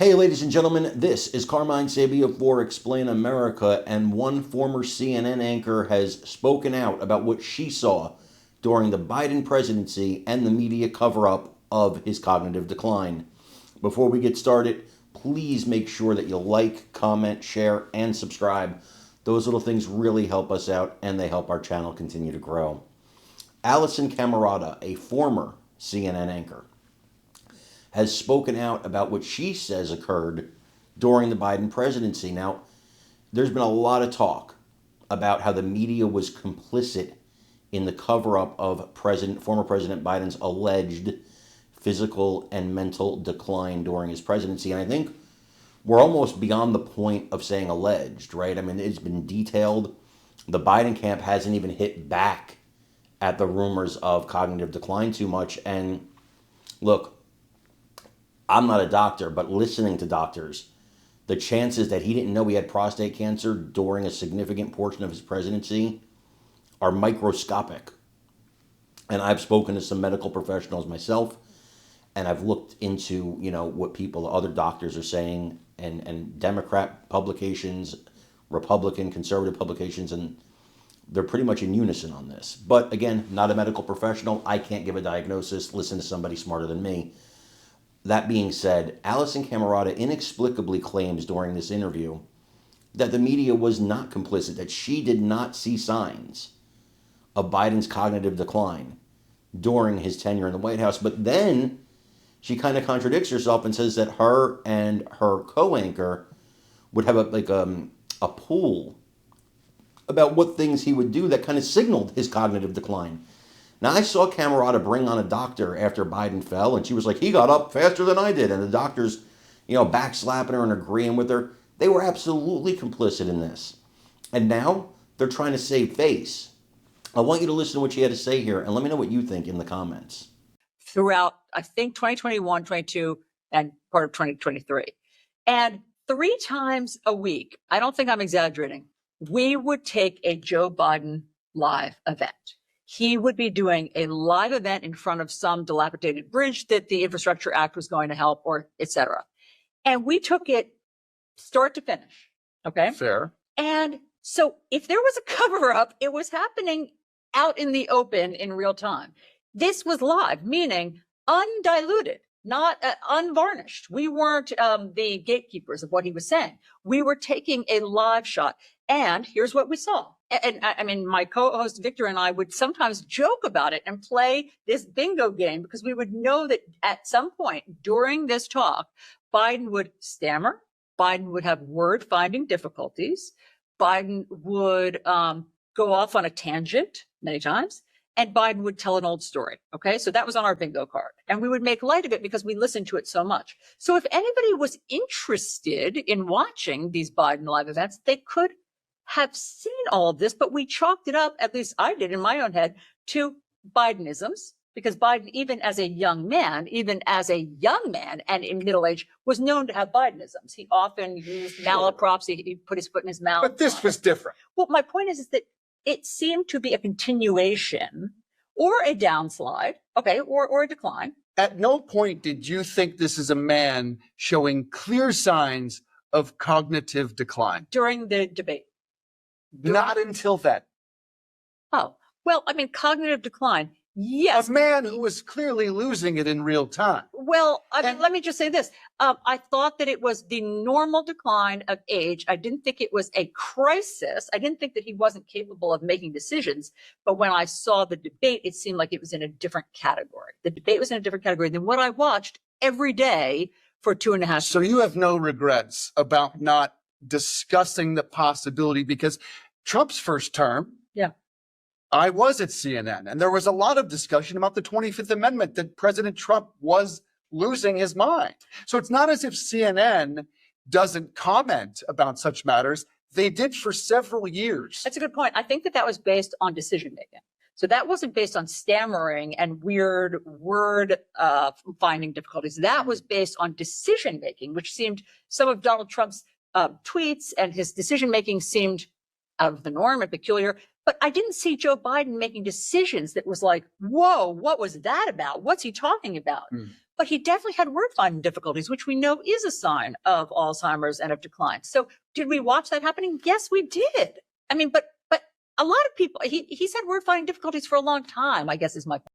Hey, ladies and gentlemen, this is Carmine Sabia for Explain America, and one former CNN anchor has spoken out about what she saw during the Biden presidency and the media cover-up of his cognitive decline. Before we get started, please make sure that you like, comment, share, and subscribe. Those little things really help us out, and they help our channel continue to grow. Allison Camarada, a former CNN anchor, has spoken out about what she says occurred during the Biden presidency. Now, there's been a lot of talk about how the media was complicit in the cover-up of former President Biden's alleged physical and mental decline during his presidency. And I think we're almost beyond the point of saying alleged, right? I mean, it's been detailed. The Biden camp hasn't even hit back at the rumors of cognitive decline too much. And look, I'm not a doctor, but listening to doctors, the chances that he didn't know he had prostate cancer during a significant portion of his presidency are microscopic. And I've spoken to some medical professionals myself, and I've looked into, what other doctors are saying, and Democrat publications, Republican, conservative publications, and they're pretty much in unison on this. But again, not a medical professional. I can't give a diagnosis. Listen to somebody smarter than me. That being said, Allison Camarada inexplicably claims during this interview that the media was not complicit, that she did not see signs of Biden's cognitive decline during his tenure in the White House. But then she kind of contradicts herself and says that her and her co-anchor would have a pool about what things he would do that kind of signaled his cognitive decline. Now, I saw Camarada bring on a doctor after Biden fell, and she was like, he got up faster than I did. And the doctor's, backslapping her and agreeing with her. They were absolutely complicit in this. And now they're trying to save face. I want you to listen to what she had to say here, and let me know what you think in the comments. Throughout, I think, 2021, 22, and part of 2023. And 3 times a week, I don't think I'm exaggerating, we would take a Joe Biden live event. He would be doing a live event in front of some dilapidated bridge that the Infrastructure Act was going to help, or et cetera. And we took it start to finish. Okay. Fair. And so if there was a cover up, it was happening out in the open in real time. This was live, meaning undiluted, not unvarnished. We weren't the gatekeepers of what he was saying. We were taking a live shot. And here's what we saw. And I mean, my co-host Victor and I would sometimes joke about it and play this bingo game, because we would know that at some point during this talk, Biden would stammer, Biden would have word finding difficulties, Biden would go off on a tangent many times, and Biden would tell an old story. Okay. So that was on our bingo card, and we would make light of it because we listened to it so much. So if anybody was interested in watching these Biden live events, they could have seen all of this, but we chalked it up, at least I did in my own head, to Bidenisms, because Biden, even as a young man and in middle age, was known to have Bidenisms. He often used malaprops. He put his foot in his mouth. But this was different. Well, my point is that it seemed to be a continuation or a downslide, okay, or a decline. At no point did you think this is a man showing clear signs of cognitive decline? During the debate. Not until then. Oh, well, I mean, cognitive decline. Yes. A man who was clearly losing it in real time. Well, I mean, let me just say this. I thought that it was the normal decline of age. I didn't think it was a crisis. I didn't think that he wasn't capable of making decisions. But when I saw the debate, it seemed like it was in a different category. The debate was in a different category than what I watched every day for 2.5 years. So you have no regrets about not discussing the possibility, because Trump's first term, I was at CNN, and there was a lot of discussion about the 25th Amendment, that President Trump was losing his mind. So it's not as if CNN doesn't comment about such matters. They did for several years. That's a good point. I think that was based on decision making. So that wasn't based on stammering and weird word finding difficulties. That was based on decision making, which seemed, some of Donald Trump's tweets and his decision making seemed out of the norm and peculiar. But I didn't see Joe Biden making decisions that was like, whoa, what was that about? What's he talking about? but he definitely had word finding difficulties, which we know is a sign of Alzheimer's and of decline. So did we watch that happening? Yes, we did. I mean, but a lot of people, he's had word finding difficulties for a long time, I guess is my point.